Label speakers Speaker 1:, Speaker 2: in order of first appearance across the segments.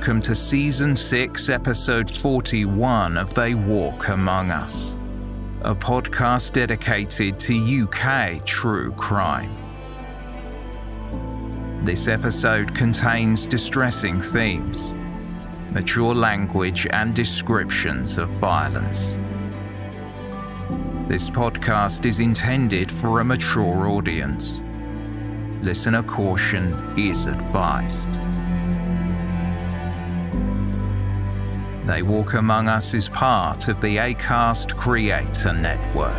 Speaker 1: welcome to Season 6, Episode 41 of They Walk Among Us, a podcast dedicated to UK true crime. This episode contains distressing themes, mature language and descriptions of violence. This podcast is intended for a mature audience. Listener caution is advised. They Walk Among Us is part of the Acast Creator Network.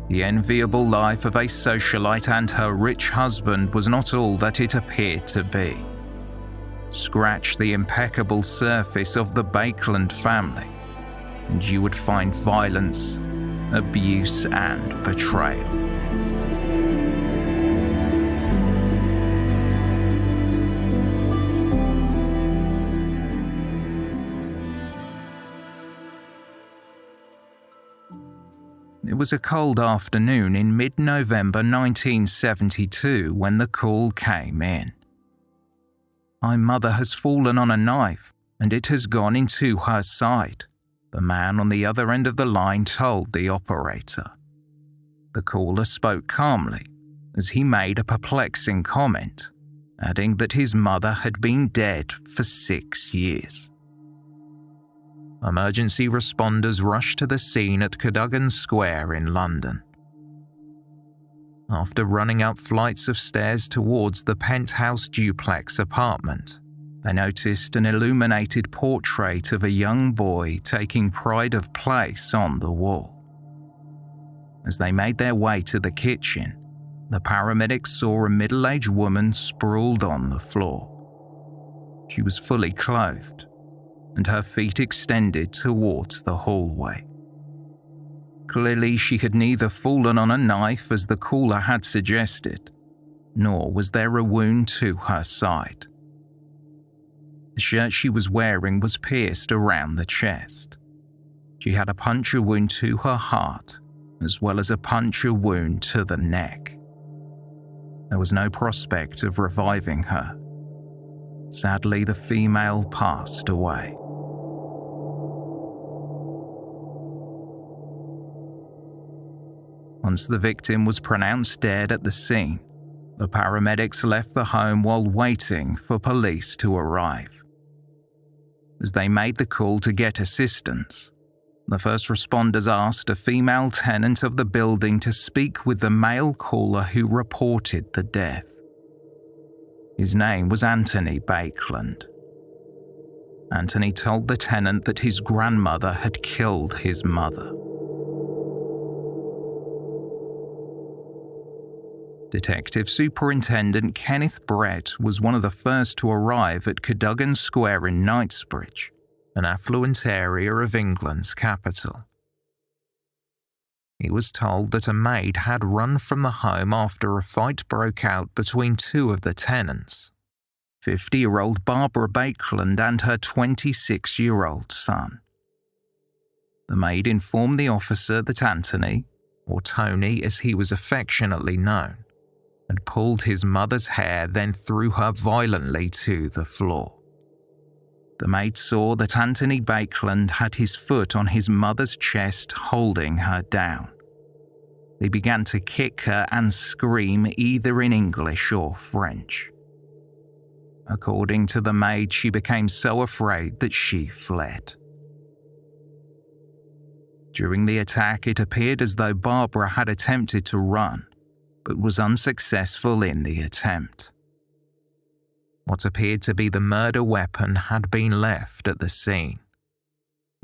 Speaker 1: The enviable life of a socialite and her rich husband was not all that it appeared to be. Scratch the impeccable surface of the Baekeland family, and you would find violence, abuse, and betrayal. It was a cold afternoon in mid-November 1972 when the call came in. "My mother has fallen on a knife, and it has gone into her side," the man on the other end of the line told the operator. The caller spoke calmly as he made a perplexing comment, adding that his mother had been dead for 6 years. Emergency responders rushed to the scene at Cadogan Square in London. After running up flights of stairs towards the penthouse duplex apartment, they noticed an illuminated portrait of a young boy taking pride of place on the wall. As they made their way to the kitchen, the paramedics saw a middle-aged woman sprawled on the floor. She was fully clothed, and her feet extended towards the hallway. Clearly, she had neither fallen on a knife as the caller had suggested, nor was there a wound to her side. The shirt she was wearing was pierced around the chest. She had a puncture wound to her heart, as well as a puncture wound to the neck. There was no prospect of reviving her. Sadly, the female passed away. Once the victim was pronounced dead at the scene, the paramedics left the home while waiting for police to arrive. As they made the call to get assistance, the first responders asked a female tenant of the building to speak with the male caller who reported the death. His name was Anthony Baekeland. Anthony told the tenant that his grandmother had killed his mother. Detective Superintendent Kenneth Brett was one of the first to arrive at Cadogan Square in Knightsbridge, an affluent area of England's capital. He was told that a maid had run from the home after a fight broke out between two of the tenants, 50-year-old Barbara Baekeland and her 26-year-old son. The maid informed the officer that Anthony, or Tony as he was affectionately known, had pulled his mother's hair, then threw her violently to the floor. The maid saw that Anthony Baekeland had his foot on his mother's chest, holding her down. He began to kick her and scream either in English or French. According to the maid, she became so afraid that she fled. During the attack, it appeared as though Barbara had attempted to run, but was unsuccessful in the attempt. What appeared to be the murder weapon had been left at the scene.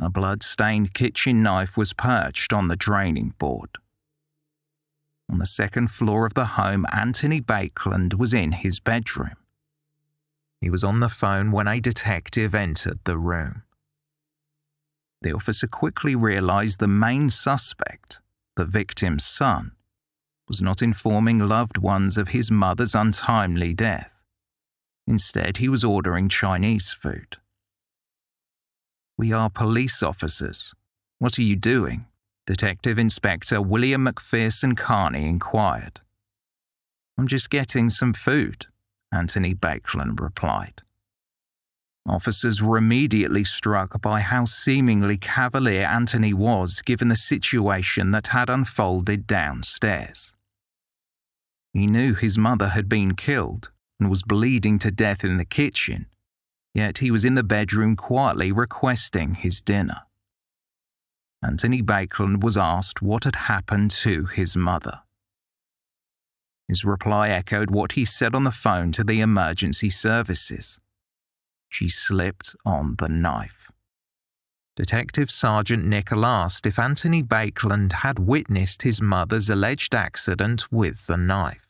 Speaker 1: A blood-stained kitchen knife was perched on the draining board. On the second floor of the home, Anthony Baekeland was in his bedroom. He was on the phone when a detective entered the room. The officer quickly realized the main suspect, the victim's son, was not informing loved ones of his mother's untimely death. Instead, he was ordering Chinese food. "We are police officers. What are you doing?" Detective Inspector William McPherson Carney inquired. "I'm just getting some food," Anthony Baekeland replied. Officers were immediately struck by how seemingly cavalier Anthony was given the situation that had unfolded downstairs. He knew his mother had been killed and was bleeding to death in the kitchen, yet he was in the bedroom quietly requesting his dinner. Anthony Baekeland was asked what had happened to his mother. His reply echoed what he said on the phone to the emergency services. She slipped on the knife. Detective Sergeant Nickel asked if Anthony Baekeland had witnessed his mother's alleged accident with the knife.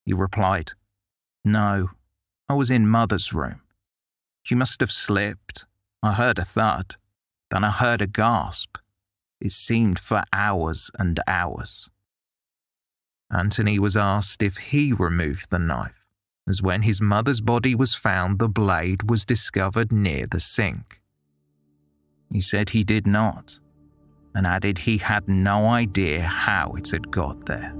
Speaker 1: He replied, "No, I was in Mother's room. She must have slipped. I heard a thud. Then I heard a gasp. It seemed for hours and hours." Anthony was asked if he removed the knife, as when his mother's body was found, the blade was discovered near the sink. He said he did not, and added he had no idea how it had got there.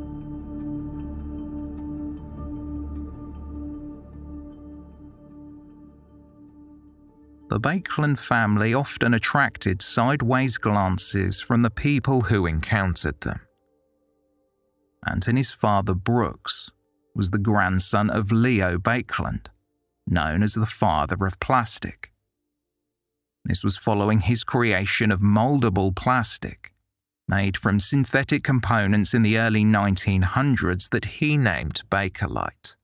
Speaker 1: The Baekeland family often attracted sideways glances from the people who encountered them. Anthony's father, Brooks, was the grandson of Leo Baekeland, known as the father of plastic. This was following his creation of moldable plastic, made from synthetic components in the early 1900s that he named Bakelite.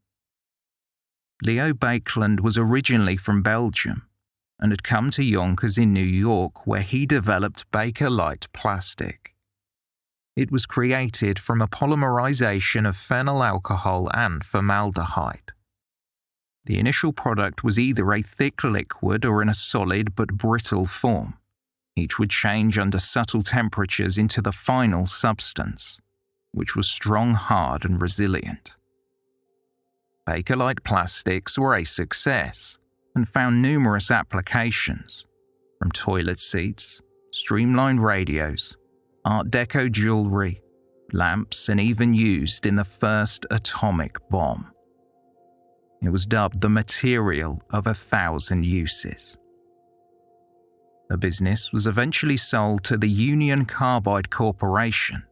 Speaker 1: Leo Baekeland was originally from Belgium and had come to Yonkers in New York, where he developed Bakelite plastic. It was created from a polymerization of phenyl alcohol and formaldehyde. The initial product was either a thick liquid or in a solid but brittle form. Each would change under subtle temperatures into the final substance, which was strong, hard, and resilient. Bakelite plastics were a success and found numerous applications, from toilet seats, streamlined radios, Art Deco jewelry, lamps, and even used in the first atomic bomb. It was dubbed the material of 1,000 uses. The business was eventually sold to the Union Carbide Corporation,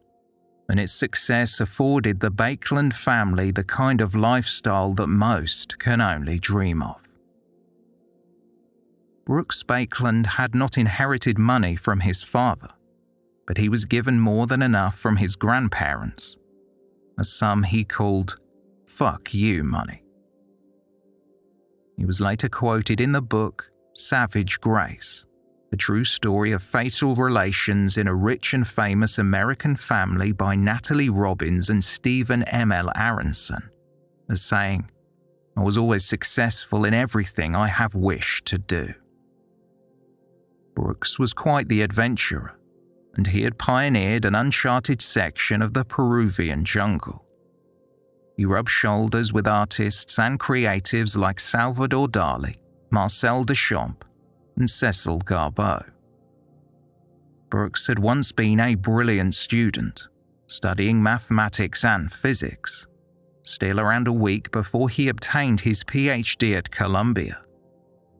Speaker 1: and its success afforded the Baekeland family the kind of lifestyle that most can only dream of. Brooks Baekeland had not inherited money from his father, but he was given more than enough from his grandparents, a sum he called "fuck you money." He was later quoted in the book Savage Grace, the true story of fatal relations in a rich and famous American family by Natalie Robbins and Stephen M.L. Aronson, as saying, "I was always successful in everything I have wished to do." Brooks was quite the adventurer, and he had pioneered an uncharted section of the Peruvian jungle. He rubbed shoulders with artists and creatives like Salvador Dali, Marcel Duchamp, and Cecil Garbeau. Brooks had once been a brilliant student, studying mathematics and physics. Still around a week before he obtained his PhD at Columbia,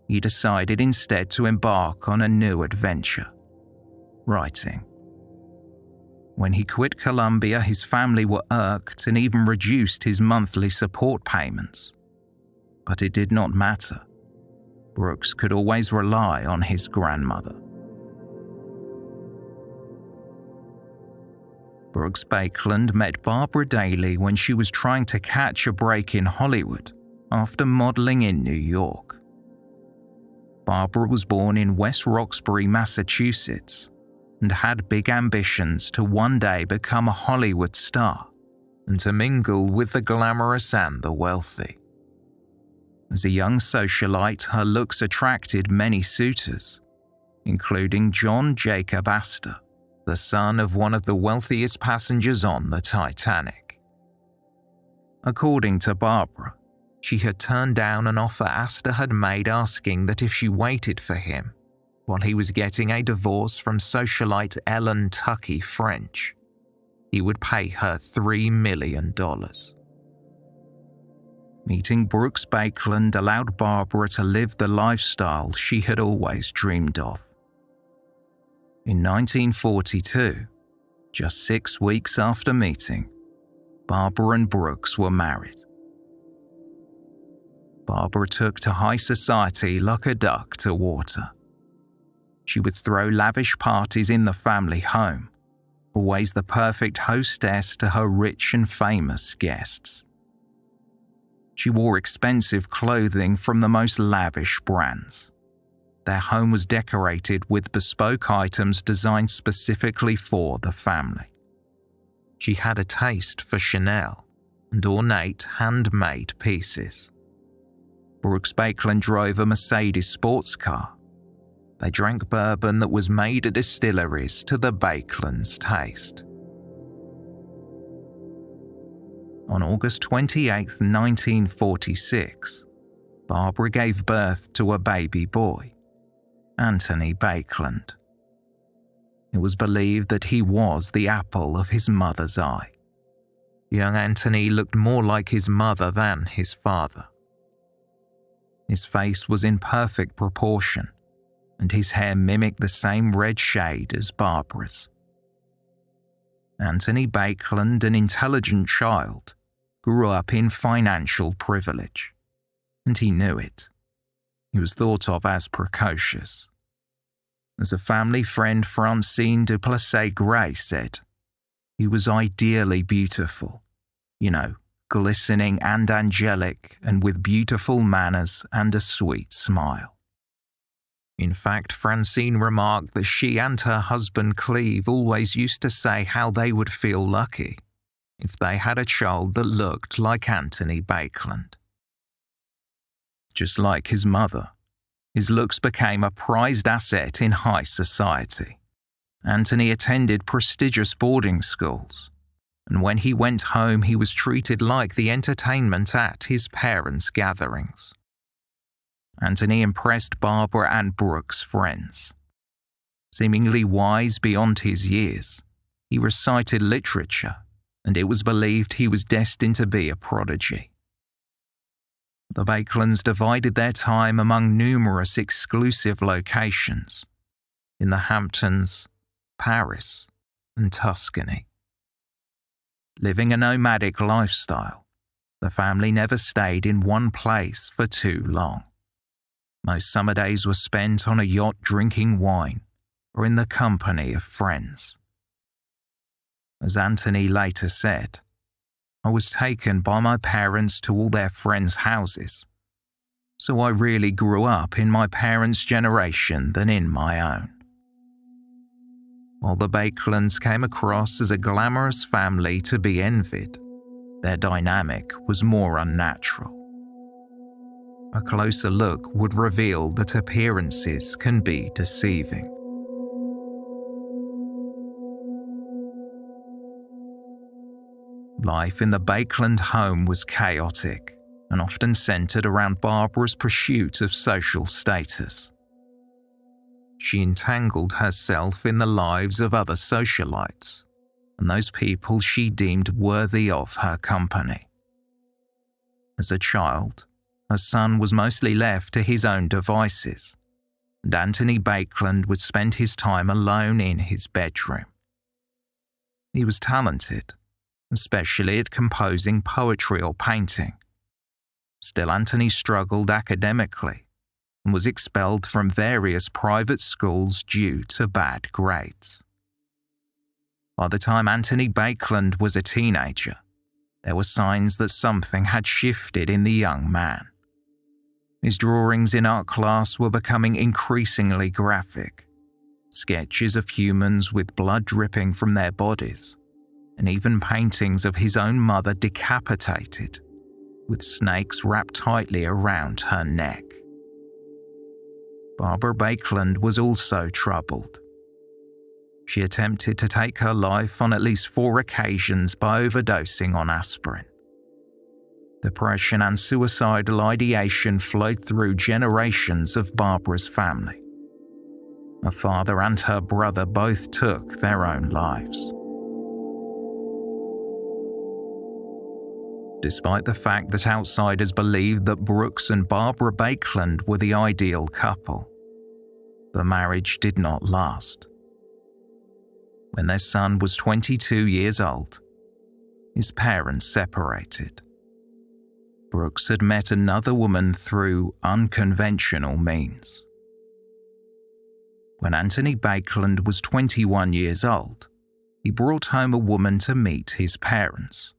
Speaker 1: he decided instead to embark on a new adventure: writing. When he quit Columbia, his family were irked and even reduced his monthly support payments. But it did not matter. Brooks could always rely on his grandmother. Brooks Baekeland met Barbara Daly when she was trying to catch a break in Hollywood after modeling in New York. Barbara was born in West Roxbury, Massachusetts, and had big ambitions to one day become a Hollywood star and to mingle with the glamorous and the wealthy. As a young socialite, her looks attracted many suitors, including John Jacob Astor, the son of one of the wealthiest passengers on the Titanic. According to Barbara, she had turned down an offer Astor had made, asking that if she waited for him, while he was getting a divorce from socialite Ellen Tucky French. He would pay her $3 million. Meeting Brooks Baekeland allowed Barbara to live the lifestyle she had always dreamed of. In 1942, just 6 weeks after meeting, Barbara and Brooks were married. Barbara took to high society like a duck to water. She would throw lavish parties in the family home, always the perfect hostess to her rich and famous guests. She wore expensive clothing from the most lavish brands. Their home was decorated with bespoke items designed specifically for the family. She had a taste for Chanel and ornate handmade pieces. Brooks Baekeland drove a Mercedes sports car. They drank bourbon that was made at distilleries to the Baekeland's taste. On August 28, 1946, Barbara gave birth to a baby boy, Anthony Baekeland. It was believed that he was the apple of his mother's eye. Young Anthony looked more like his mother than his father. His face was in perfect proportion, and his hair mimicked the same red shade as Barbara's. Anthony Baekeland, an intelligent child, grew up in financial privilege, and he knew it. He was thought of as precocious. As a family friend, Francine Duplessis Gray said, he was ideally beautiful, glistening and angelic, and with beautiful manners and a sweet smile. In fact, Francine remarked that she and her husband Cleve always used to say how they would feel lucky if they had a child that looked like Anthony Baekeland. Just like his mother, his looks became a prized asset in high society. Anthony attended prestigious boarding schools, and when he went home he was treated like the entertainment at his parents' gatherings. Anthony impressed Barbara and Brooks' friends. Seemingly wise beyond his years, he recited literature, and it was believed he was destined to be a prodigy. The Baekelands divided their time among numerous exclusive locations in the Hamptons, Paris, and Tuscany. Living a nomadic lifestyle, the family never stayed in one place for too long. Most summer days were spent on a yacht drinking wine or in the company of friends. As Anthony later said, I was taken by my parents to all their friends' houses, so I really grew up in my parents' generation than in my own. While the Baekelands came across as a glamorous family to be envied, their dynamic was more unnatural. A closer look would reveal that appearances can be deceiving. Life in the Baekeland home was chaotic and often centered around Barbara's pursuit of social status. She entangled herself in the lives of other socialites and those people she deemed worthy of her company. As a child, her son was mostly left to his own devices, and Anthony Baekeland would spend his time alone in his bedroom. He was talented, especially at composing poetry or painting. Still, Anthony struggled academically and was expelled from various private schools due to bad grades. By the time Anthony Baekeland was a teenager, there were signs that something had shifted in the young man. His drawings in art class were becoming increasingly graphic. Sketches of humans with blood dripping from their bodies, and even paintings of his own mother decapitated, with snakes wrapped tightly around her neck. Barbara Baekeland was also troubled. She attempted to take her life on at least 4 occasions by overdosing on aspirin. Depression and suicidal ideation flowed through generations of Barbara's family. Her father and her brother both took their own lives. Despite the fact that outsiders believed that Brooks and Barbara Baekeland were the ideal couple, the marriage did not last. When their son was 22 years old, his parents separated. Brooks had met another woman through unconventional means. When Anthony Baekeland was 21 years old, he brought home a woman to meet his parents.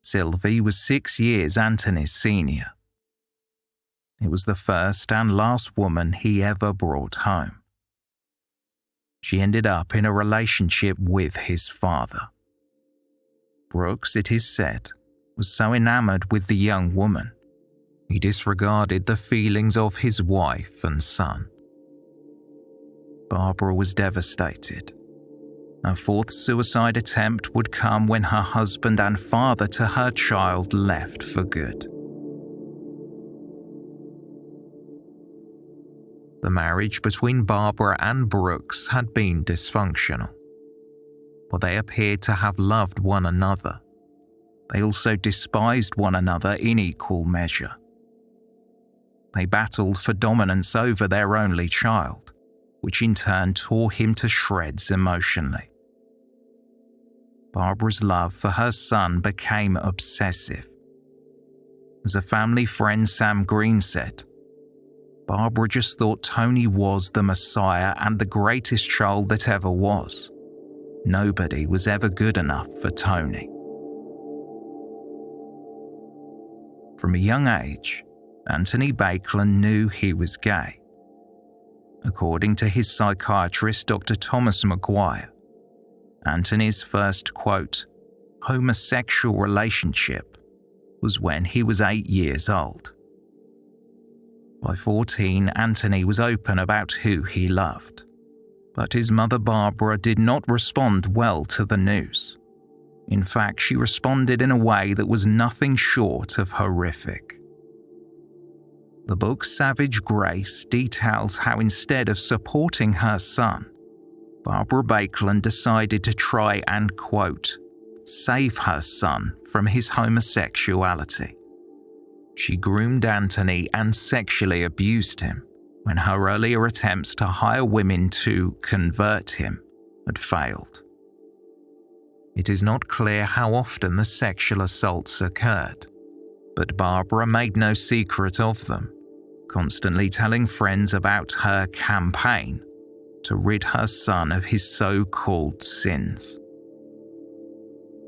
Speaker 1: Sylvie was 6 years Anthony's senior. It was the first and last woman he ever brought home. She ended up in a relationship with his father. Brooks, it is said, was so enamored with the young woman, he disregarded the feelings of his wife and son. Barbara was devastated. Her fourth suicide attempt would come when her husband and father to her child left for good. The marriage between Barbara and Brooks had been dysfunctional. While they appeared to have loved one another, they also despised one another in equal measure. They battled for dominance over their only child, which in turn tore him to shreds emotionally. Barbara's love for her son became obsessive. As a family friend Sam Green said, Barbara just thought Tony was the Messiah and the greatest child that ever was. Nobody was ever good enough for Tony. From a young age, Anthony Baekeland knew he was gay. According to his psychiatrist, Dr. Thomas Maguire, Anthony's first, quote, homosexual relationship was when he was 8 years old. By 14, Anthony was open about who he loved, but his mother Barbara did not respond well to the news. In fact, she responded in a way that was nothing short of horrific. The book Savage Grace details how instead of supporting her son, Barbara Baekeland decided to try and, quote, save her son from his homosexuality. She groomed Anthony and sexually abused him when her earlier attempts to hire women to convert him had failed. It is not clear how often the sexual assaults occurred, but Barbara made no secret of them, constantly telling friends about her campaign to rid her son of his so-called sins.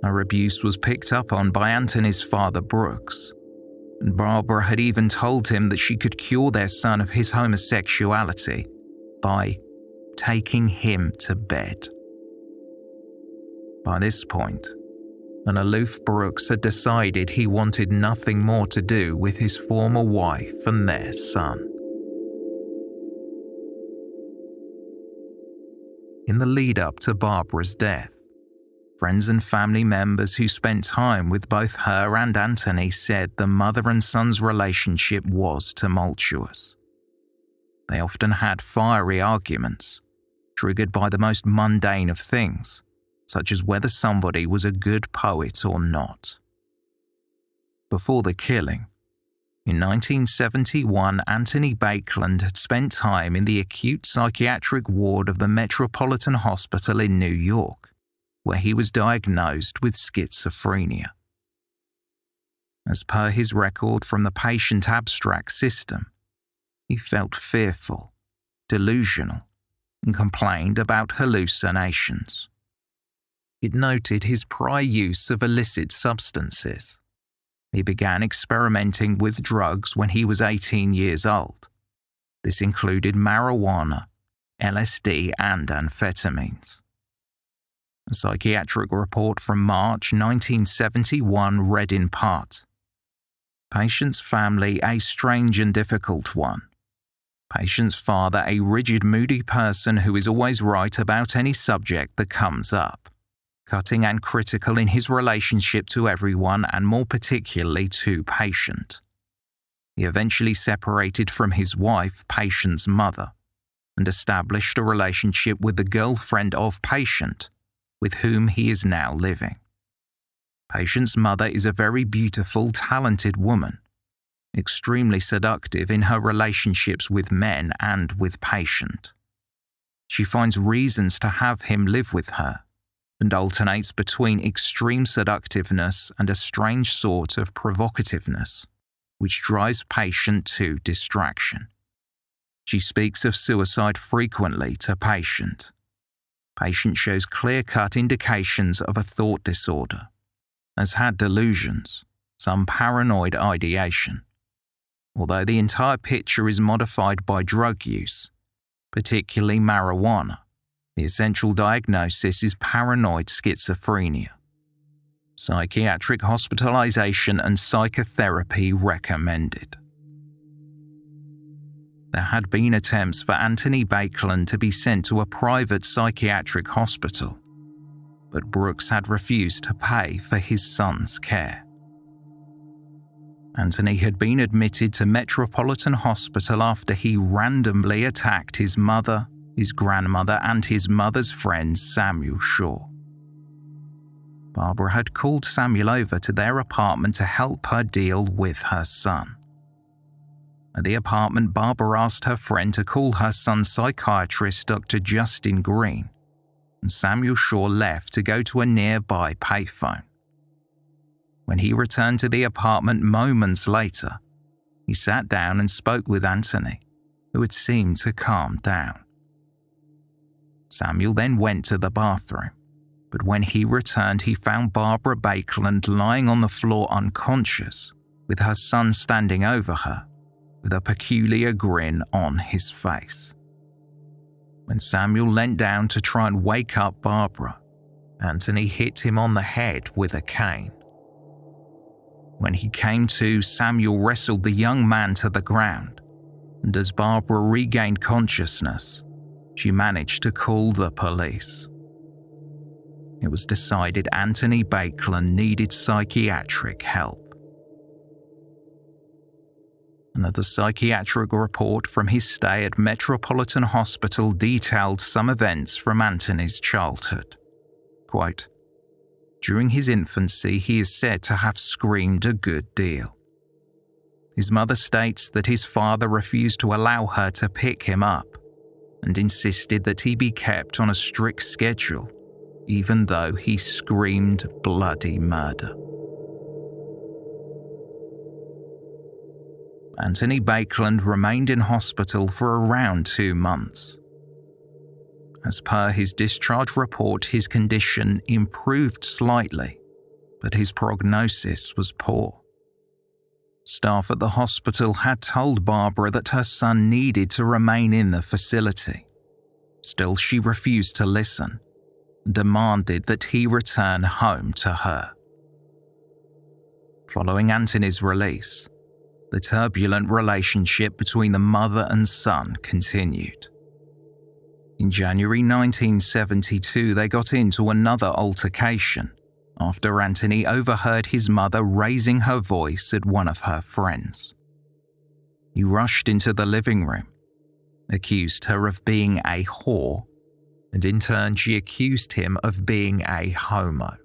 Speaker 1: Her abuse was picked up on by Anthony's father Brooks, and Barbara had even told him that she could cure their son of his homosexuality by taking him to bed. By this point, an aloof Brooks had decided he wanted nothing more to do with his former wife and their son. In the lead-up to Barbara's death, friends and family members who spent time with both her and Anthony said the mother and son's relationship was tumultuous. They often had fiery arguments, triggered by the most mundane of things, such as whether somebody was a good poet or not. Before the killing, in 1971, Anthony Baekeland had spent time in the acute psychiatric ward of the Metropolitan Hospital in New York, where he was diagnosed with schizophrenia. As per his record from the patient abstract system, he felt fearful, delusional, and complained about hallucinations. It noted his prior use of illicit substances. He began experimenting with drugs when he was 18 years old. This included marijuana, LSD, and amphetamines. A psychiatric report from March 1971 read in part, "Patient's family a strange and difficult one. Patient's father a rigid, moody person who is always right about any subject that comes up. Cutting and critical in his relationship to everyone and more particularly to patient. He eventually separated from his wife, patient's mother. and established a relationship with the girlfriend of patient, with whom he is now living. Patient's mother is a very beautiful, talented woman, extremely seductive in her relationships with men and with patient. She finds reasons to have him live with her, and alternates between extreme seductiveness and a strange sort of provocativeness, which drives patient to distraction. She speaks of suicide frequently to patient. Patient shows clear-cut indications of a thought disorder, has had delusions, some paranoid ideation. Although the entire picture is modified by drug use, particularly marijuana, the essential diagnosis is paranoid schizophrenia. Psychiatric hospitalization and psychotherapy recommended. There had been attempts for Anthony Baekeland to be sent to a private psychiatric hospital, but Brooks had refused to pay for his son's care. Anthony had been admitted to Metropolitan Hospital after he randomly attacked his mother, his grandmother, and his mother's friend Samuel Shaw. Barbara had called Samuel over to their apartment to help her deal with her son. At the apartment, Barbara asked her friend to call her son's psychiatrist, Dr. Justin Green, and Samuel Shaw left to go to a nearby payphone. When he returned to the apartment moments later, he sat down and spoke with Anthony, who had seemed to calm down. Samuel then went to the bathroom, but when he returned, he found Barbara Baekeland lying on the floor unconscious, with her son standing over her, with a peculiar grin on his face. When Samuel leant down to try and wake up Barbara, Anthony hit him on the head with a cane. When he came to, Samuel wrestled the young man to the ground, and as Barbara regained consciousness, she managed to call the police. It was decided Anthony Baekeland needed psychiatric help. Another psychiatric report from his stay at Metropolitan Hospital detailed some events from Anthony's childhood. Quote, "During his infancy, he is said to have screamed a good deal. His mother states that his father refused to allow her to pick him up and insisted that he be kept on a strict schedule, even though he screamed bloody murder." Anthony Baekeland remained in hospital for around 2 months. As per his discharge report, his condition improved slightly, but his prognosis was poor. Staff at the hospital had told Barbara that her son needed to remain in the facility. Still, she refused to listen and demanded that he return home to her. Following Anthony's release, the turbulent relationship between the mother and son continued. In January 1972, they got into another altercation after Anthony overheard his mother raising her voice at one of her friends. He rushed into the living room, accused her of being a whore, and in turn she accused him of being a homo.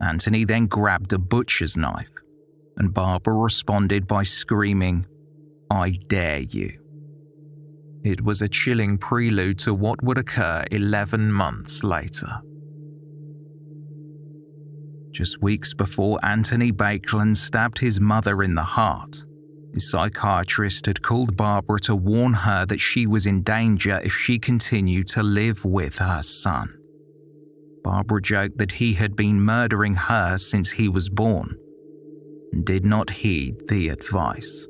Speaker 1: Anthony then grabbed a butcher's knife, and Barbara responded by screaming, "I dare you." It was a chilling prelude to what would occur 11 months later. Just weeks before Anthony Baekeland stabbed his mother in the heart, his psychiatrist had called Barbara to warn her that she was in danger if she continued to live with her son. Barbara joked that he had been murdering her since he was born, and did not heed the advice.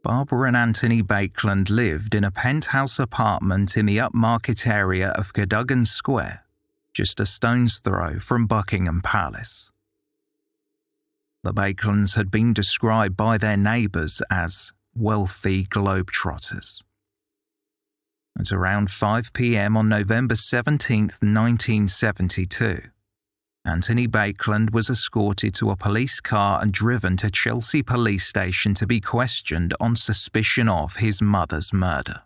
Speaker 1: Barbara and Anthony Baekeland lived in a penthouse apartment in the upmarket area of Cadogan Square, just a stone's throw from Buckingham Palace. The Baekelands had been described by their neighbours as wealthy globetrotters. At around 5 p.m. on November 17, 1972, Anthony Baekeland was escorted to a police car and driven to Chelsea Police Station to be questioned on suspicion of his mother's murder.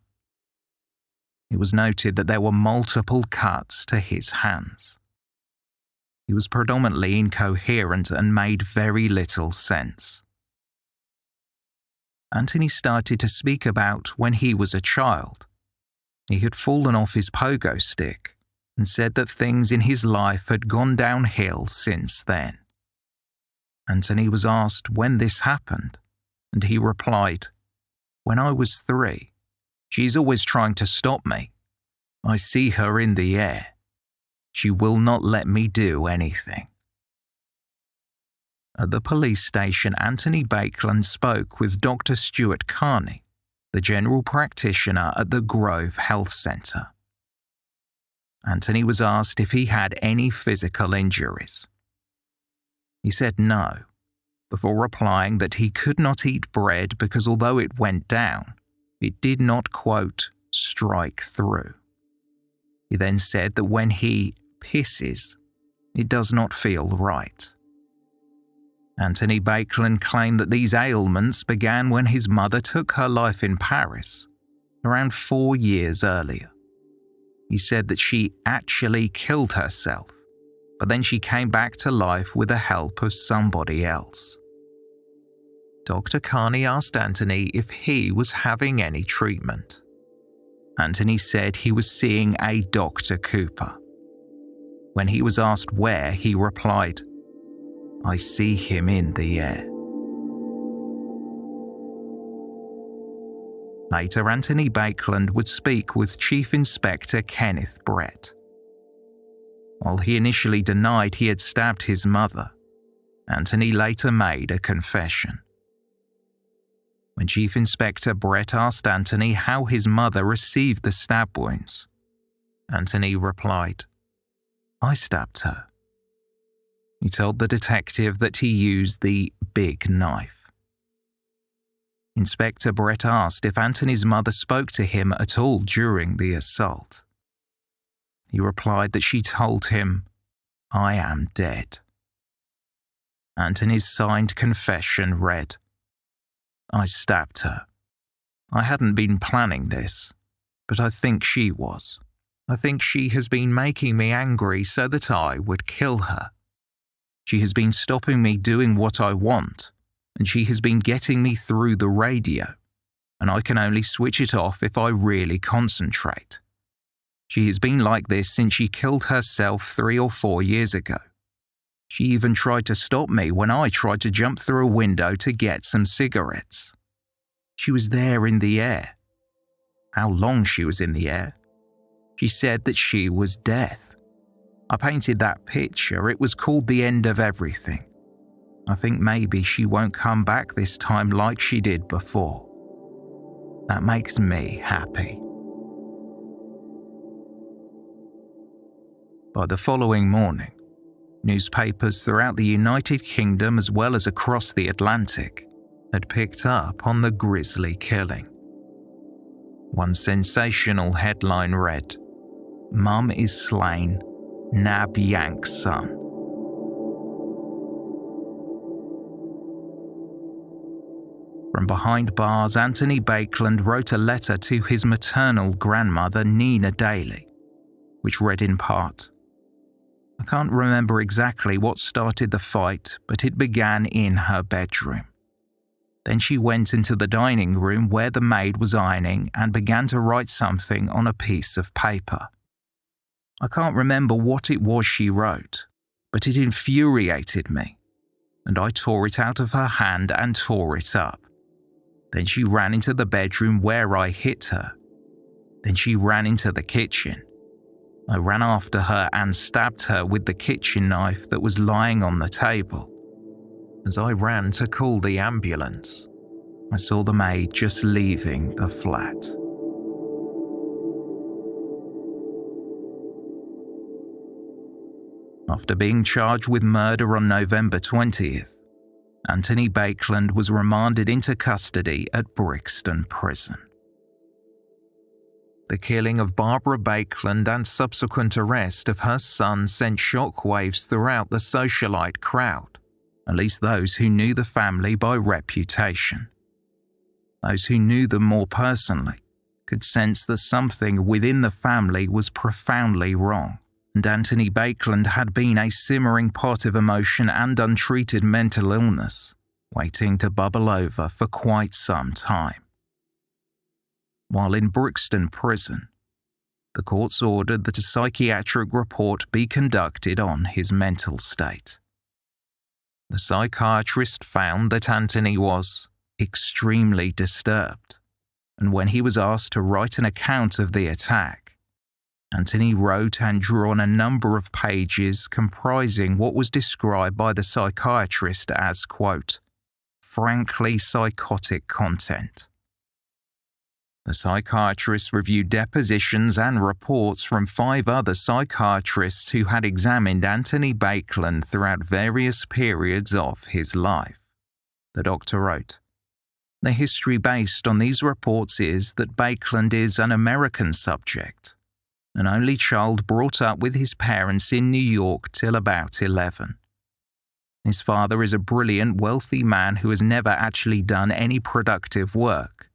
Speaker 1: It was noted that there were multiple cuts to his hands. He was predominantly incoherent and made very little sense. Anthony started to speak about when he was a child. He had fallen off his pogo stick and said that things in his life had gone downhill since then. Anthony was asked when this happened, and he replied, "When I was 3. She's always trying to stop me. I see her in the air. She will not let me do anything." At the police station, Anthony Baekeland spoke with Dr. Stuart Carney, the general practitioner at the Grove Health Centre. Anthony was asked if he had any physical injuries. He said no, before replying that he could not eat bread because although it went down, it did not, quote, strike through. He then said that when he pisses, it does not feel right. Anthony Baekeland claimed that these ailments began when his mother took her life in Paris, around 4 years earlier. He said that she actually killed herself, but then she came back to life with the help of somebody else. Dr. Carney asked Anthony if he was having any treatment. Anthony said he was seeing a Dr. Cooper. When he was asked where, he replied, "I see him in the air." Later, Anthony Baekeland would speak with Chief Inspector Kenneth Brett. While he initially denied he had stabbed his mother, Anthony later made a confession. When Chief Inspector Brett asked Anthony how his mother received the stab wounds, Anthony replied, "I stabbed her." He told the detective that he used the big knife. Inspector Brett asked if Anthony's mother spoke to him at all during the assault. He replied that she told him, "I am dead." Anthony's signed confession read, "I stabbed her. I hadn't been planning this, but I think she was. I think she has been making me angry so that I would kill her. She has been stopping me doing what I want, and she has been getting me through the radio, and I can only switch it off if I really concentrate. She has been like this since she killed herself 3 or 4 years ago. She even tried to stop me when I tried to jump through a window to get some cigarettes. She was there in the air. How long she was in the air? She said that she was death. I painted that picture. It was called The End of Everything. I think maybe she won't come back this time like she did before. That makes me happy." By the following morning, newspapers throughout the United Kingdom as well as across the Atlantic had picked up on the grisly killing. One sensational headline read, "Mum is slain, Nab yanks son." From behind bars, Anthony Baekeland wrote a letter to his maternal grandmother, Nina Daly, which read in part, "I can't remember exactly what started the fight, but it began in her bedroom. Then she went into the dining room where the maid was ironing and began to write something on a piece of paper. I can't remember what it was she wrote, but it infuriated me, and I tore it out of her hand and tore it up. Then she ran into the bedroom where I hit her. Then she ran into the kitchen. I ran after her and stabbed her with the kitchen knife that was lying on the table. As I ran to call the ambulance, I saw the maid just leaving the flat." After being charged with murder on November 20th, Anthony Baekeland was remanded into custody at Brixton Prison. The killing of Barbara Baekeland and subsequent arrest of her son sent shockwaves throughout the socialite crowd, at least those who knew the family by reputation. Those who knew them more personally could sense that something within the family was profoundly wrong, and Anthony Baekeland had been a simmering pot of emotion and untreated mental illness, waiting to bubble over for quite some time. While in Brixton Prison, the courts ordered that a psychiatric report be conducted on his mental state. The psychiatrist found that Anthony was extremely disturbed, and when he was asked to write an account of the attack, Anthony wrote and drew on a number of pages comprising what was described by the psychiatrist as, quote, frankly psychotic content. The psychiatrist reviewed depositions and reports from 5 other psychiatrists who had examined Anthony Baekeland throughout various periods of his life. The doctor wrote, "The history based on these reports is that Baekeland is an American subject, an only child brought up with his parents in New York till about 11. His father is a brilliant, wealthy man who has never actually done any productive work,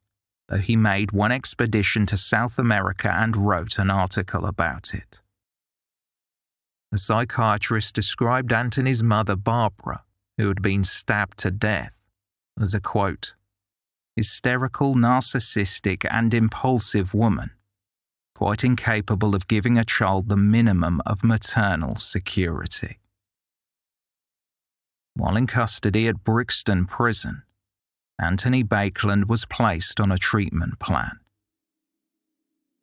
Speaker 1: though he made one expedition to South America and wrote an article about it." The psychiatrist described Anthony's mother, Barbara, who had been stabbed to death, as a, quote, hysterical, narcissistic, and impulsive woman, quite incapable of giving a child the minimum of maternal security. While in custody at Brixton Prison, Anthony Baekeland was placed on a treatment plan.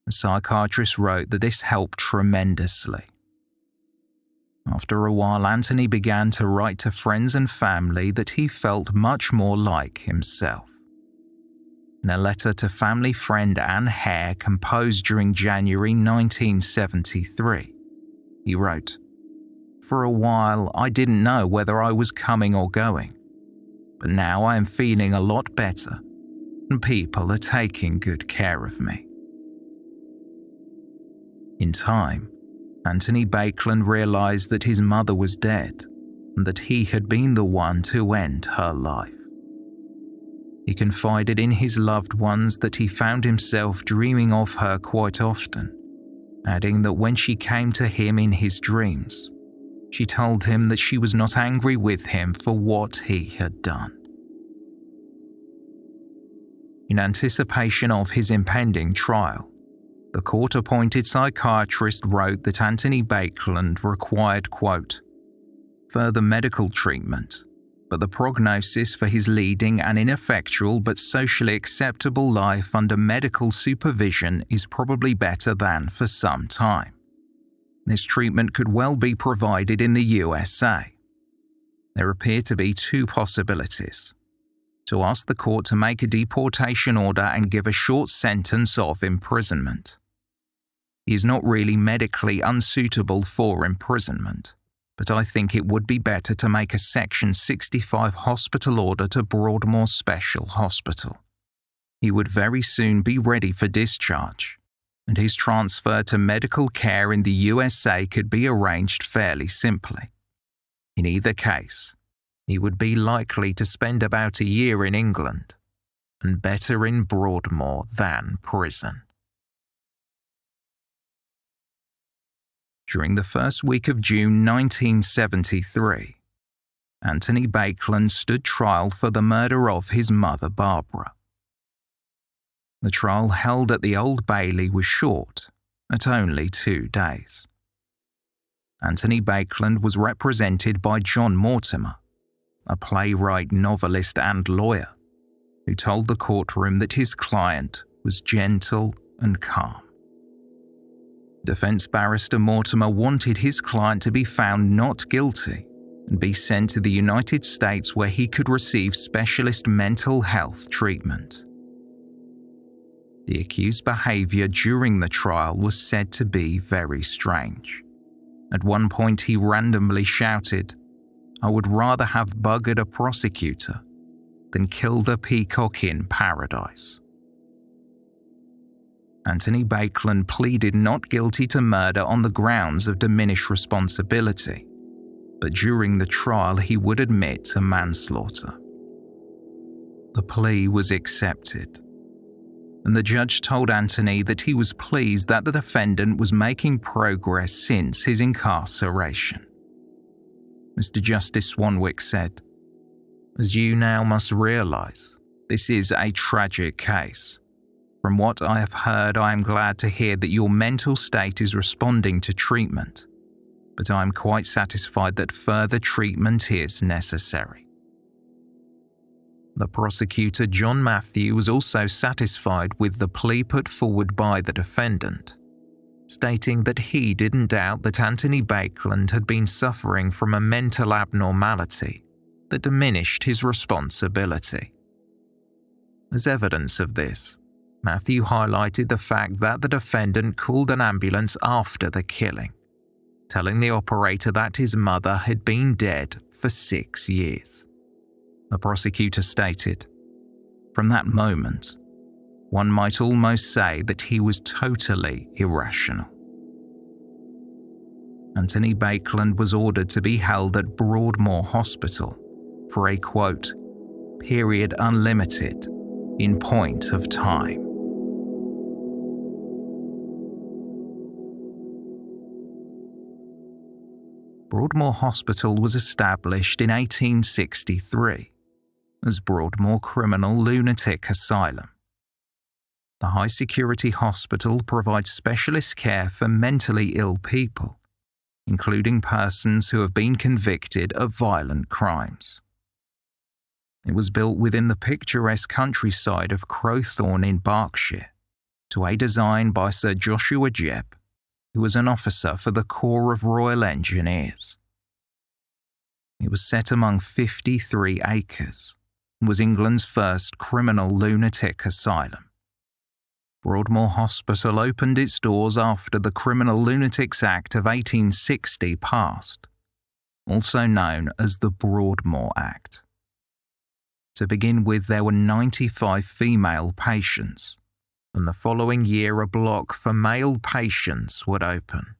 Speaker 1: The psychiatrist wrote that this helped tremendously. After a while, Anthony began to write to friends and family that he felt much more like himself. In a letter to family friend Anne Hare composed during January 1973, he wrote, "For a while, I didn't know whether I was coming or going. But now I am feeling a lot better, and people are taking good care of me." In time, Anthony Baekeland realized that his mother was dead, and that he had been the one to end her life. He confided in his loved ones that he found himself dreaming of her quite often, adding that when she came to him in his dreams, she told him that she was not angry with him for what he had done. In anticipation of his impending trial, the court-appointed psychiatrist wrote that Anthony Baekeland required, quote, further medical treatment, but the prognosis for his leading an ineffectual but socially acceptable life under medical supervision is probably better than for some time. This treatment could well be provided in the USA. There appear to be 2 possibilities: to ask the court to make a deportation order and give a short sentence of imprisonment. He is not really medically unsuitable for imprisonment, but I think it would be better to make a Section 65 hospital order to Broadmoor Special Hospital. He would very soon be ready for discharge, and his transfer to medical care in the USA could be arranged fairly simply. In either case, he would be likely to spend about a year in England, and better in Broadmoor than prison. During the first week of June 1973, Anthony Baekeland stood trial for the murder of his mother Barbara. The trial held at the Old Bailey was short, at only 2 days. Anthony Baekeland was represented by John Mortimer, a playwright, novelist, and lawyer, who told the courtroom that his client was gentle and calm. Defense barrister Mortimer wanted his client to be found not guilty and be sent to the United States where he could receive specialist mental health treatment. The accused's behavior during the trial was said to be very strange. At one point he randomly shouted, "I would rather have buggered a prosecutor than killed a peacock in paradise." Anthony Baekeland pleaded not guilty to murder on the grounds of diminished responsibility, but during the trial he would admit to manslaughter. The plea was accepted, and the judge told Anthony that he was pleased that the defendant was making progress since his incarceration. Mr. Justice Swanwick said, "As you now must realise, this is a tragic case. From what I have heard, I am glad to hear that your mental state is responding to treatment, but I am quite satisfied that further treatment is necessary." The prosecutor, John Matthew, was also satisfied with the plea put forward by the defendant, stating that he didn't doubt that Anthony Baekeland had been suffering from a mental abnormality that diminished his responsibility. As evidence of this, Matthew highlighted the fact that the defendant called an ambulance after the killing, telling the operator that his mother had been dead for 6 years. The prosecutor stated, "From that moment, one might almost say that he was totally irrational." Anthony Baekeland was ordered to be held at Broadmoor Hospital for a, quote, "period unlimited in point of time." Broadmoor Hospital was established in 1863 as Broadmoor Criminal Lunatic Asylum. The high-security hospital provides specialist care for mentally ill people, including persons who have been convicted of violent crimes. It was built within the picturesque countryside of Crowthorne in Berkshire to a design by Sir Joshua Jebb, who was an officer for the Corps of Royal Engineers. It was set among 53 acres and was England's first criminal lunatic asylum. Broadmoor Hospital opened its doors after the Criminal Lunatics Act of 1860 passed, also known as the Broadmoor Act. To begin with, there were 95 female patients, and the following year a block for male patients would open.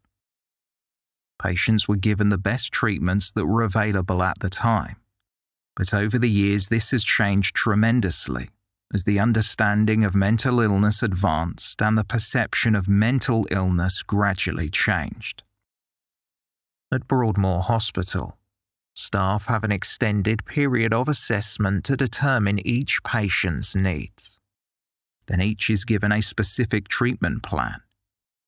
Speaker 1: Patients were given the best treatments that were available at the time, but over the years this has changed tremendously as the understanding of mental illness advanced and the perception of mental illness gradually changed. At Broadmoor Hospital, staff have an extended period of assessment to determine each patient's needs. Then each is given a specific treatment plan,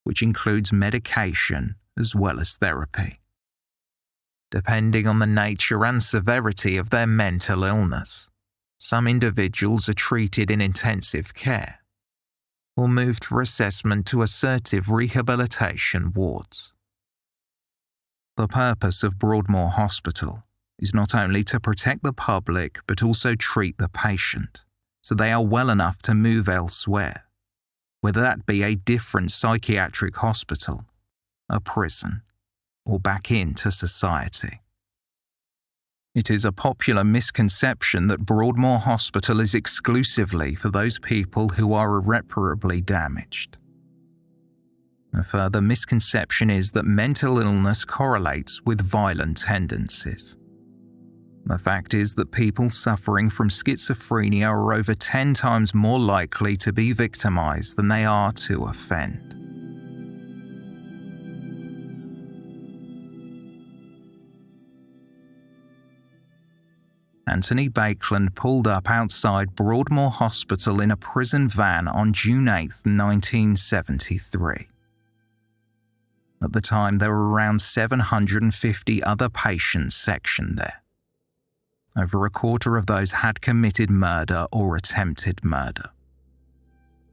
Speaker 1: which includes medication as well as therapy. Depending on the nature and severity of their mental illness, some individuals are treated in intensive care or moved for assessment to assertive rehabilitation wards. The purpose of Broadmoor Hospital is not only to protect the public but also treat the patient so they are well enough to move elsewhere, whether that be a different psychiatric hospital, a prison, or back into society. It is a popular misconception that Broadmoor Hospital is exclusively for those people who are irreparably damaged. A further misconception is that mental illness correlates with violent tendencies. The fact is that people suffering from schizophrenia are over 10 times more likely to be victimized than they are to offend. Anthony Baekeland pulled up outside Broadmoor Hospital in a prison van on June 8, 1973. At the time, there were around 750 other patients sectioned there. Over a quarter of those had committed murder or attempted murder.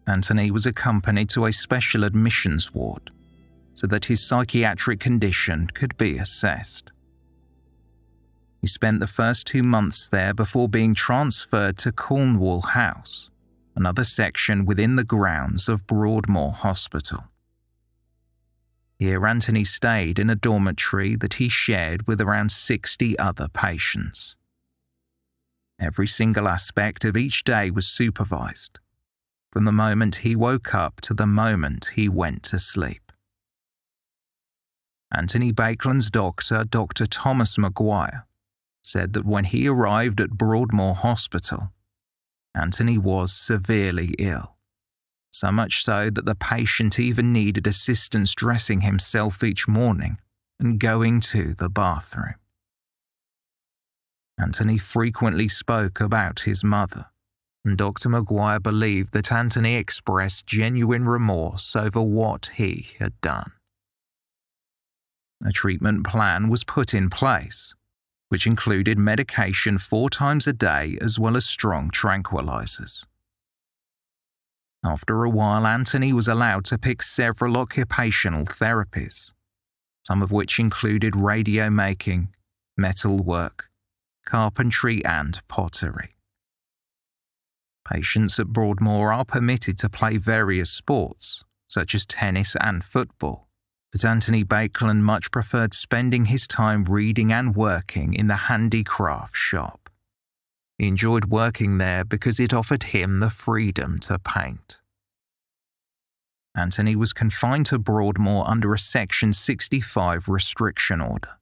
Speaker 1: Anthony was accompanied to a special admissions ward so that his psychiatric condition could be assessed. He spent the first 2 months there before being transferred to Cornwall House, another section within the grounds of Broadmoor Hospital. Here Anthony stayed in a dormitory that he shared with around 60 other patients. Every single aspect of each day was supervised, from the moment he woke up to the moment he went to sleep. Anthony Baekeland's doctor, Dr. Thomas Maguire, said that when he arrived at Broadmoor Hospital, Anthony was severely ill, so much so that the patient even needed assistance dressing himself each morning and going to the bathroom. Anthony frequently spoke about his mother, and Dr. Maguire believed that Anthony expressed genuine remorse over what he had done. A treatment plan was put in place, which included medication 4 times a day as well as strong tranquilizers. After a while, Anthony was allowed to pick several occupational therapies, some of which included radio making, metal work, carpentry, and pottery. Patients at Broadmoor are permitted to play various sports, such as tennis and football, but Anthony Baekeland much preferred spending his time reading and working in the handicraft shop. He enjoyed working there because it offered him the freedom to paint. Anthony was confined to Broadmoor under a Section 65 restriction order,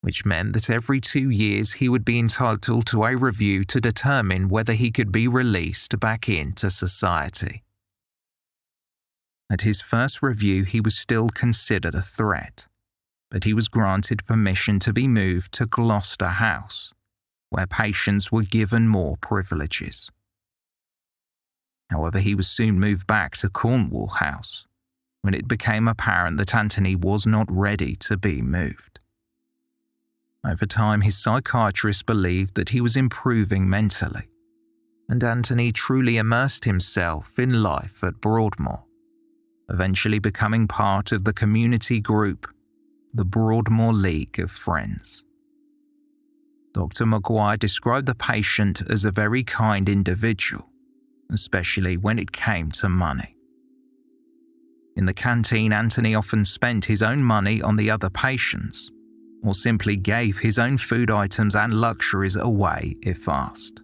Speaker 1: which meant that every 2 years he would be entitled to a review to determine whether he could be released back into society. At his first review, he was still considered a threat, but he was granted permission to be moved to Gloucester House, where patients were given more privileges. However, he was soon moved back to Cornwall House, when it became apparent that Anthony was not ready to be moved. Over time, his psychiatrist believed that he was improving mentally, and Anthony truly immersed himself in life at Broadmoor, eventually becoming part of the community group, the Broadmoor League of Friends. Dr. Maguire described the patient as a very kind individual, especially when it came to money. In the canteen, Anthony often spent his own money on the other patients, or simply gave his own food items and luxuries away if asked.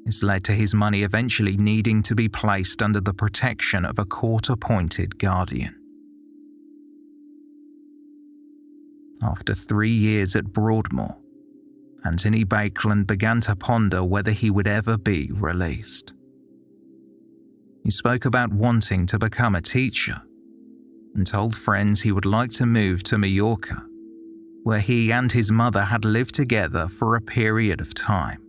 Speaker 1: This led to his money eventually needing to be placed under the protection of a court-appointed guardian. After 3 years at Broadmoor, Anthony Baekeland began to ponder whether he would ever be released. He spoke about wanting to become a teacher and told friends he would like to move to Mallorca, where he and his mother had lived together for a period of time.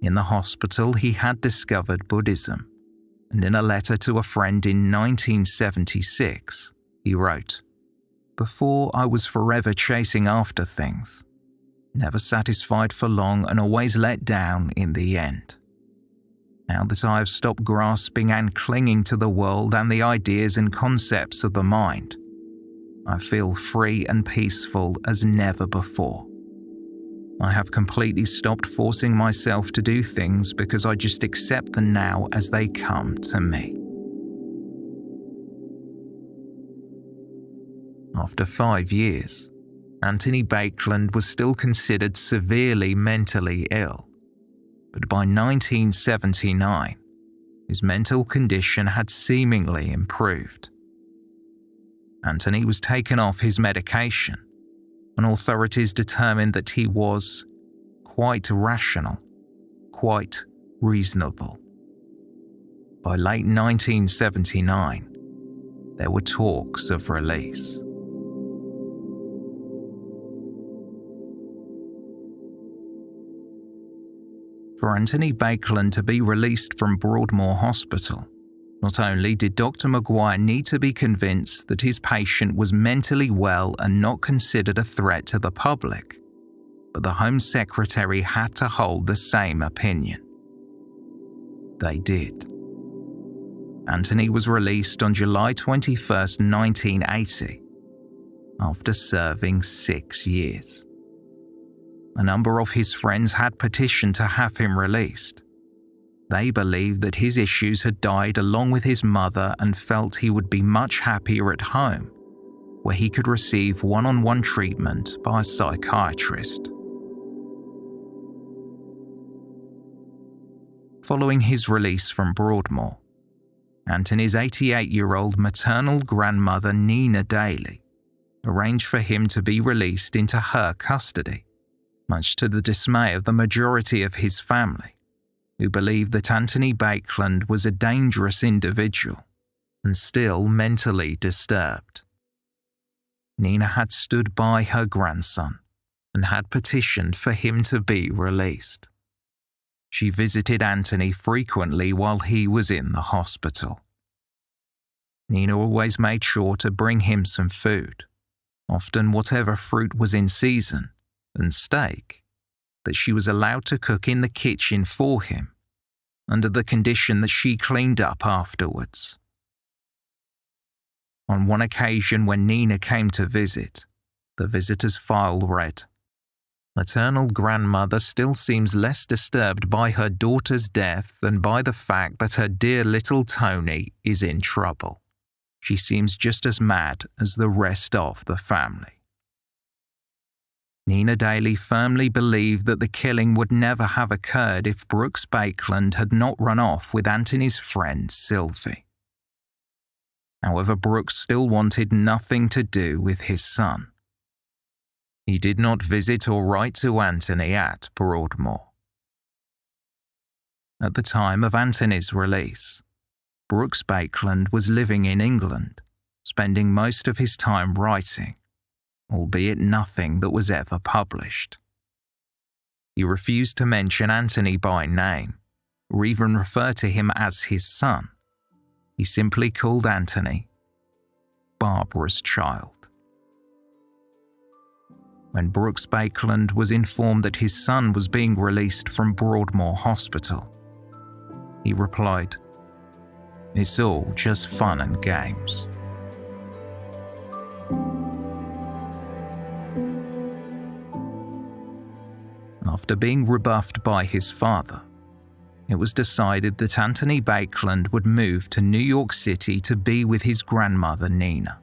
Speaker 1: In the hospital, he had discovered Buddhism, and in a letter to a friend in 1976, he wrote, "Before I was forever chasing after things, never satisfied for long and always let down in the end. Now that I have stopped grasping and clinging to the world and the ideas and concepts of the mind, I feel free and peaceful as never before. I have completely stopped forcing myself to do things because I just accept them now as they come to me." After 5 years, Anthony Baekeland was still considered severely mentally ill, but by 1979, his mental condition had seemingly improved. Anthony was taken off his medication, and authorities determined that he was quite rational, quite reasonable. By late 1979, there were talks of release. For Anthony Baekeland to be released from Broadmoor Hospital, not only did Dr. Maguire need to be convinced that his patient was mentally well and not considered a threat to the public, but the Home Secretary had to hold the same opinion. They did. Anthony was released on July 21, 1980, after serving 6 years. A number of his friends had petitioned to have him released. They believed that his issues had died along with his mother and felt he would be much happier at home, where he could receive one-on-one treatment by a psychiatrist. Following his release from Broadmoor, Anthony's 88-year-old maternal grandmother Nina Daly arranged for him to be released into her custody, much to the dismay of the majority of his family, who believed that Anthony Baekeland was a dangerous individual and still mentally disturbed. Nina had stood by her grandson and had petitioned for him to be released. She visited Anthony frequently while he was in the hospital. Nina always made sure to bring him some food, often whatever fruit was in season, and steak, that she was allowed to cook in the kitchen for him, under the condition that she cleaned up afterwards. On one occasion when Nina came to visit, the visitor's file read, "Maternal grandmother still seems less disturbed by her daughter's death than by the fact that her dear little Tony is in trouble. She seems just as mad as the rest of the family." Nina Daly firmly believed that the killing would never have occurred if Brooks Baekeland had not run off with Anthony's friend Sylvie. However, Brooks still wanted nothing to do with his son. He did not visit or write to Anthony at Broadmoor. At the time of Anthony's release, Brooks Baekeland was living in England, spending most of his time writing, albeit nothing that was ever published. He refused to mention Anthony by name, or even refer to him as his son. He simply called Anthony Barbara's child. When Brooks Baekeland was informed that his son was being released from Broadmoor Hospital, he replied, "It's all just fun and games." After being rebuffed by his father, it was decided that Anthony Baekeland would move to New York City to be with his grandmother Nina.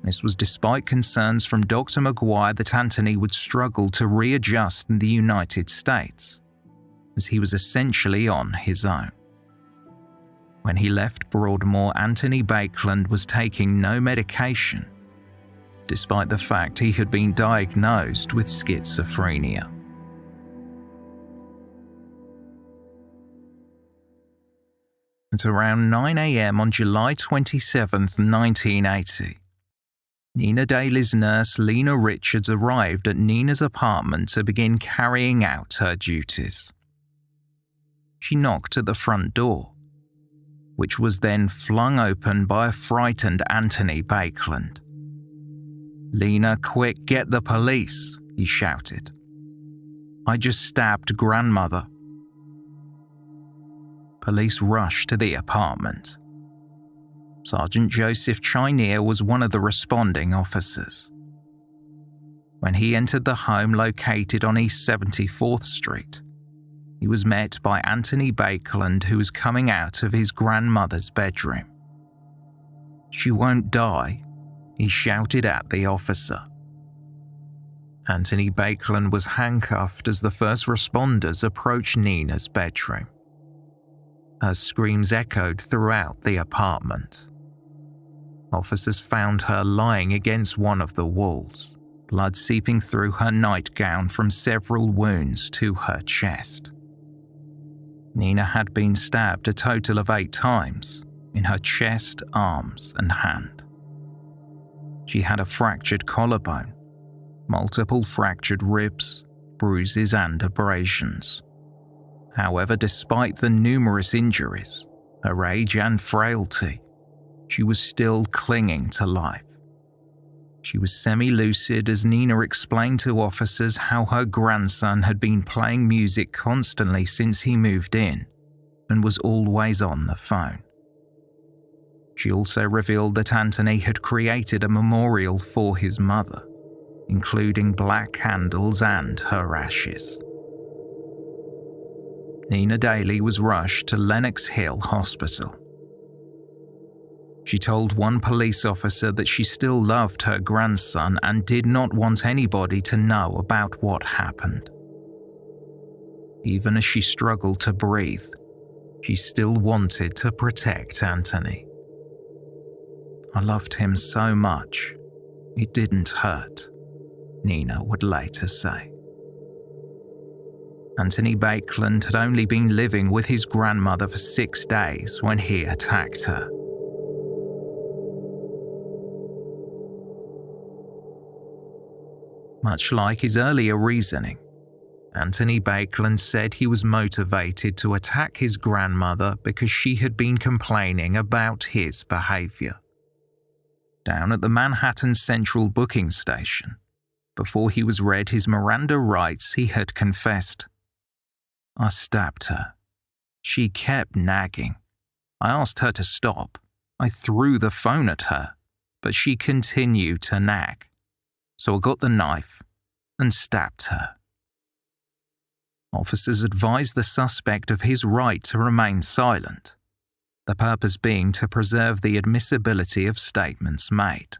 Speaker 1: This was despite concerns from Dr. McGuire that Anthony would struggle to readjust in the United States, as he was essentially on his own. When he left Broadmoor, Anthony Baekeland was taking no medication, despite the fact he had been diagnosed with schizophrenia. At around 9 a.m. on July 27, 1980, Nina Daly's nurse Lena Richards arrived at Nina's apartment to begin carrying out her duties. She knocked at the front door, which was then flung open by a frightened Anthony Baekeland. "Lena, quick, get the police," he shouted. "I just stabbed grandmother." Police rushed to the apartment. Sergeant Joseph Chinier was one of the responding officers. When he entered the home located on East 74th Street, he was met by Anthony Baekeland, who was coming out of his grandmother's bedroom. "She won't die," he shouted at the officer. Anthony Baekeland was handcuffed as the first responders approached Nina's bedroom. Her screams echoed throughout the apartment. Officers found her lying against one of the walls, blood seeping through her nightgown from several wounds to her chest. Nina had been stabbed a total of 8 times in her chest, arms, and hand. She had a fractured collarbone, multiple fractured ribs, bruises, and abrasions. However, despite the numerous injuries, her age and frailty, she was still clinging to life. She was semi-lucid as Nina explained to officers how her grandson had been playing music constantly since he moved in and was always on the phone. She also revealed that Anthony had created a memorial for his mother, including black candles and her ashes. Nina Daly was rushed to Lenox Hill Hospital. She told one police officer that she still loved her grandson and did not want anybody to know about what happened. Even as she struggled to breathe, she still wanted to protect Anthony. "I loved him so much, it didn't hurt," Nina would later say. Anthony Baekeland had only been living with his grandmother for 6 days when he attacked her. Much like his earlier reasoning, Anthony Baekeland said he was motivated to attack his grandmother because she had been complaining about his behaviour. Down at the Manhattan Central booking station, before he was read his Miranda rights, he had confessed, "I stabbed her. She kept nagging. I asked her to stop. I threw the phone at her, but she continued to nag. So I got the knife and stabbed her." Officers advised the suspect of his right to remain silent, the purpose being to preserve the admissibility of statements made.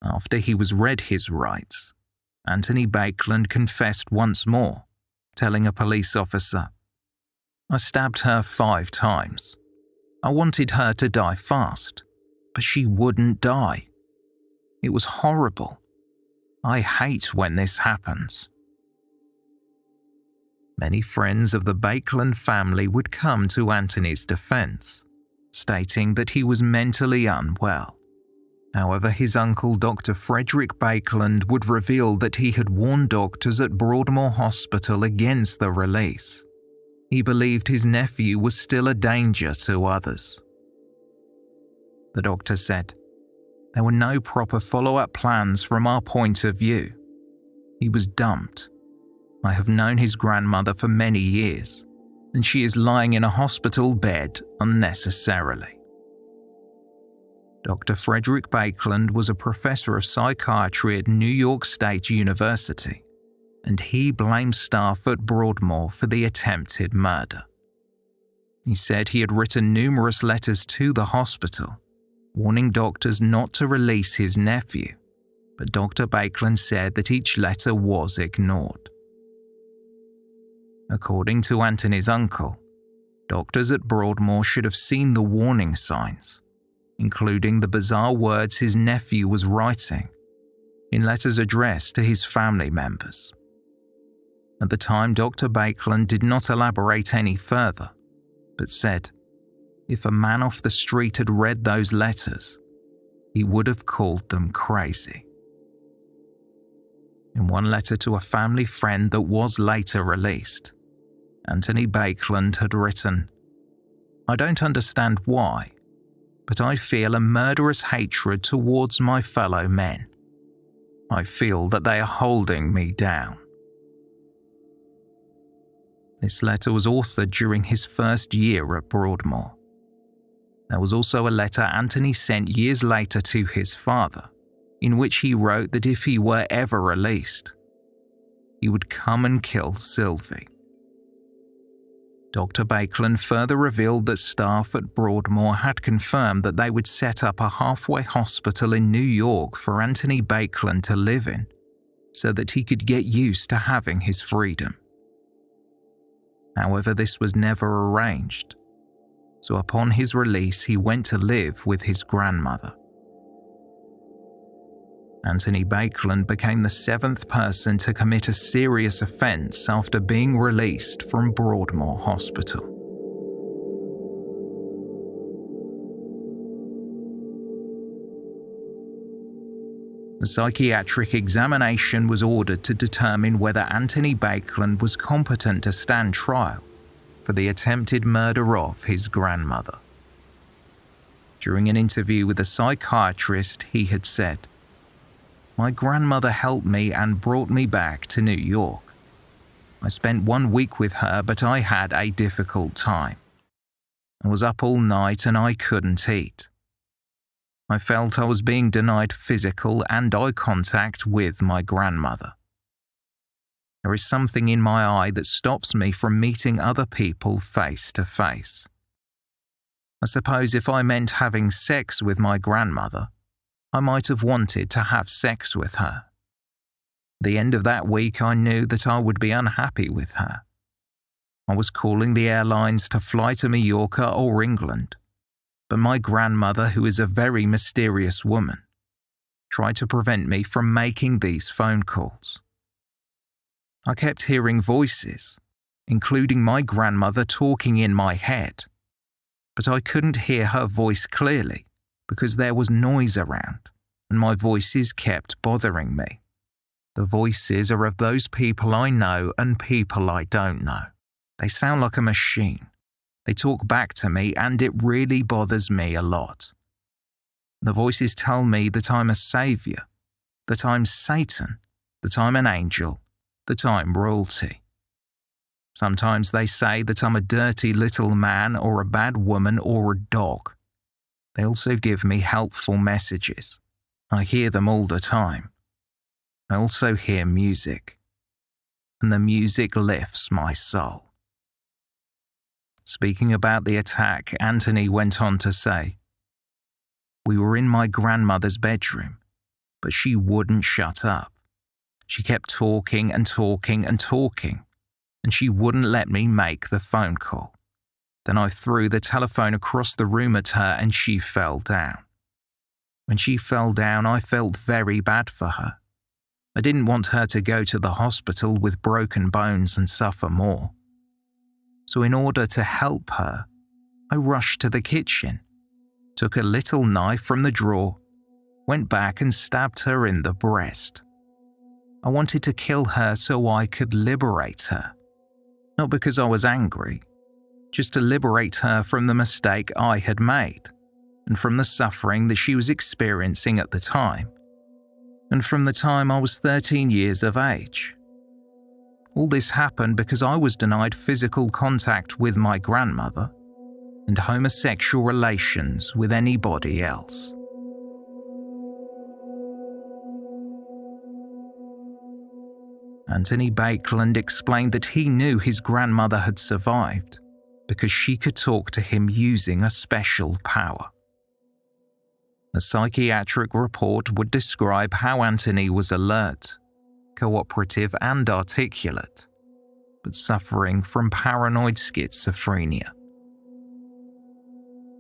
Speaker 1: After he was read his rights, Anthony Baekeland confessed once more, telling a police officer, "I stabbed her 5 times. I wanted her to die fast, but she wouldn't die. It was horrible. I hate when this happens." Many friends of the Baekeland family would come to Anthony's defense, stating that he was mentally unwell. However, his uncle Dr. Frederick Baekeland would reveal that he had warned doctors at Broadmoor Hospital against the release. He believed his nephew was still a danger to others. The doctor said, "There were no proper follow-up plans from our point of view. He was dumped. I have known his grandmother for many years, and she is lying in a hospital bed unnecessarily." Dr. Frederick Baekeland was a professor of psychiatry at New York State University, and he blamed staff at Broadmoor for the attempted murder. He said he had written numerous letters to the hospital, warning doctors not to release his nephew, but Dr. Baekeland said that each letter was ignored. According to Anthony's uncle, doctors at Broadmoor should have seen the warning signs, including the bizarre words his nephew was writing in letters addressed to his family members. At the time, Dr. Baekeland did not elaborate any further, but said, if a man off the street had read those letters, he would have called them crazy. In one letter to a family friend that was later released, Anthony Baekeland had written, "I don't understand why, but I feel a murderous hatred towards my fellow men. I feel that they are holding me down." This letter was authored during his first year at Broadmoor. There was also a letter Anthony sent years later to his father, in which he wrote that if he were ever released, he would come and kill Sylvie. Dr. Baekeland further revealed that staff at Broadmoor had confirmed that they would set up a halfway hospital in New York for Anthony Baekeland to live in, so that he could get used to having his freedom. However, this was never arranged, so upon his release he went to live with his grandmother. Anthony Baekeland became the 7th person to commit a serious offence after being released from Broadmoor Hospital. A psychiatric examination was ordered to determine whether Anthony Baekeland was competent to stand trial for the attempted murder of his grandmother. During an interview with a psychiatrist, he had said, "My grandmother helped me and brought me back to New York. I spent 1 week with her, but I had a difficult time. I was up all night and I couldn't eat. I felt I was being denied physical and eye contact with my grandmother. There is something in my eye that stops me from meeting other people face to face. I suppose if I meant having sex with my grandmother, I might have wanted to have sex with her. At the end of that week, I knew that I would be unhappy with her, I was calling the airlines to fly to Mallorca or England, but my grandmother, who is a very mysterious woman, tried to prevent me from making these phone calls. I kept hearing voices, including my grandmother talking in my head, but I couldn't hear her voice clearly because there was noise around and my voices kept bothering me. The voices are of those people I know and people I don't know. They sound like a machine. They talk back to me and it really bothers me a lot. The voices tell me that I'm a savior, that I'm Satan, that I'm an angel, that I'm royalty. Sometimes they say that I'm a dirty little man or a bad woman or a dog. They also give me helpful messages. I hear them all the time. I also hear music, and the music lifts my soul. Speaking about the attack, Anthony went on to say, "We were in my grandmother's bedroom, but she wouldn't shut up. She kept talking and talking and talking, and she wouldn't let me make the phone call. Then I threw the telephone across the room at her and she fell down. When she fell down, I felt very bad for her. I didn't want her to go to the hospital with broken bones and suffer more. So in order to help her, I rushed to the kitchen, took a little knife from the drawer, went back and stabbed her in the breast. I wanted to kill her so I could liberate her. Not because I was angry, just to liberate her from the mistake I had made, and from the suffering that she was experiencing at the time, and from the time I was 13 years of age. All this happened because I was denied physical contact with my grandmother and homosexual relations with anybody else." Anthony Baekeland explained that he knew his grandmother had survived because she could talk to him using a special power. A psychiatric report would describe how Anthony was alert, cooperative and articulate, but suffering from paranoid schizophrenia.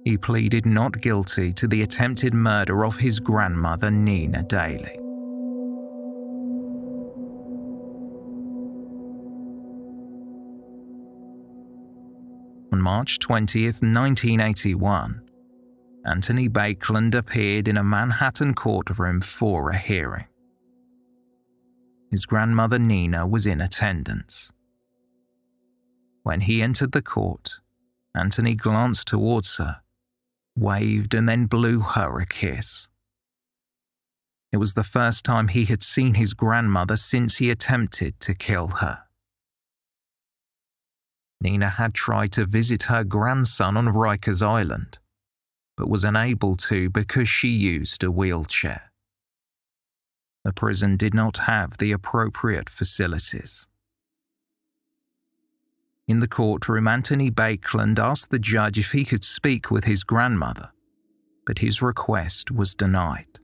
Speaker 1: He pleaded not guilty to the attempted murder of his grandmother Nina Daly. On March 20th, 1981, Anthony Baekeland appeared in a Manhattan courtroom for a hearing. His grandmother Nina was in attendance. When he entered the court, Anthony glanced towards her, waved and then blew her a kiss. It was the first time he had seen his grandmother since he attempted to kill her. Nina had tried to visit her grandson on Rikers Island, but was unable to because she used a wheelchair. The prison did not have the appropriate facilities. In the courtroom, Anthony Baekeland asked the judge if he could speak with his grandmother, but his request was denied.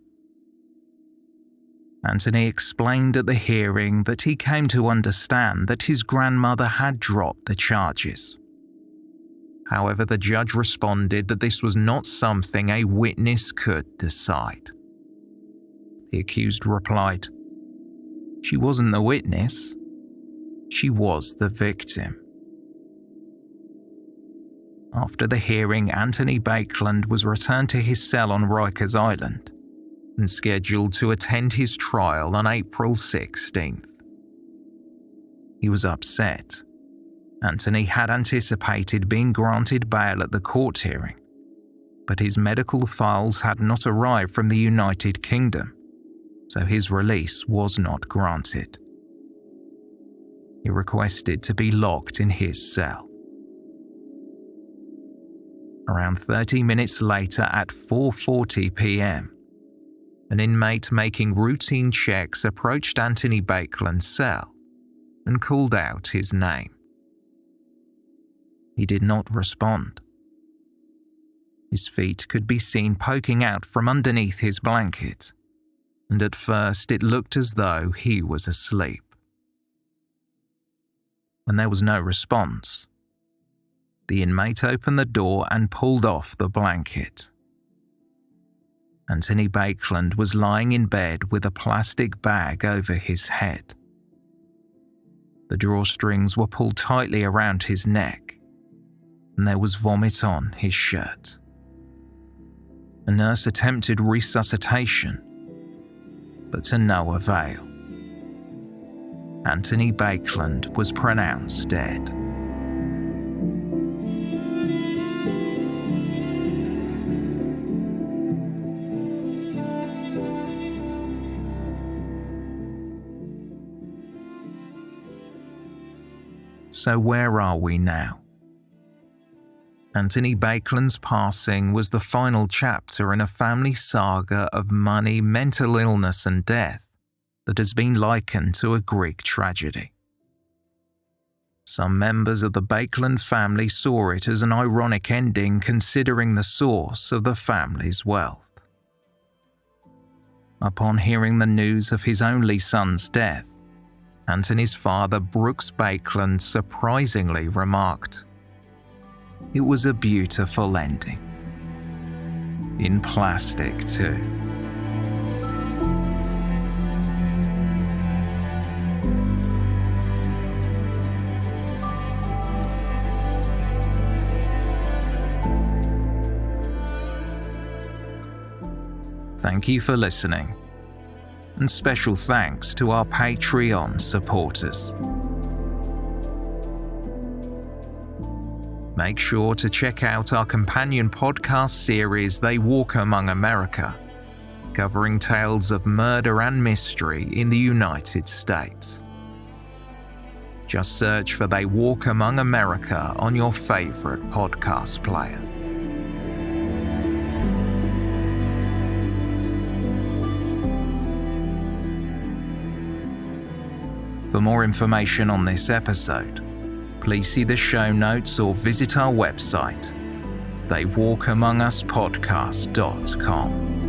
Speaker 1: Anthony explained at the hearing that he came to understand that his grandmother had dropped the charges. However, the judge responded that this was not something a witness could decide. The accused replied, "She wasn't the witness. She was the victim." After the hearing, Anthony Baekeland was returned to his cell on Rikers Island and scheduled to attend his trial on April 16th. He was upset. Anthony had anticipated being granted bail at the court hearing, but his medical files had not arrived from the United Kingdom, so his release was not granted. He requested to be locked in his cell. Around 30 minutes later at 4:40 p.m., an inmate making routine checks approached Anthony Baekeland's cell and called out his name. He did not respond. His feet could be seen poking out from underneath his blanket, and at first it looked as though he was asleep. When there was no response, The inmate opened the door and pulled off the blanket. Anthony Baekeland was lying in bed with a plastic bag over his head. The drawstrings were pulled tightly around his neck, and there was vomit on his shirt. A nurse attempted resuscitation, but to no avail. Anthony Baekeland was pronounced dead. So where are we now? Anthony Baekeland's passing was the final chapter in a family saga of money, mental illness and death that has been likened to a Greek tragedy. Some members of the Baekeland family saw it as an ironic ending considering the source of the family's wealth. Upon hearing the news of his only son's death, Anthony's father, Brooks Baekeland, surprisingly remarked, "It was a beautiful ending. In plastic, too." Thank you for listening, and special thanks to our Patreon supporters. Make sure to check out our companion podcast series, They Walk Among America, covering tales of murder and mystery in the United States. Just search for They Walk Among America on your favorite podcast player. For more information on this episode, please see the show notes or visit our website, theywalkamonguspodcast.com.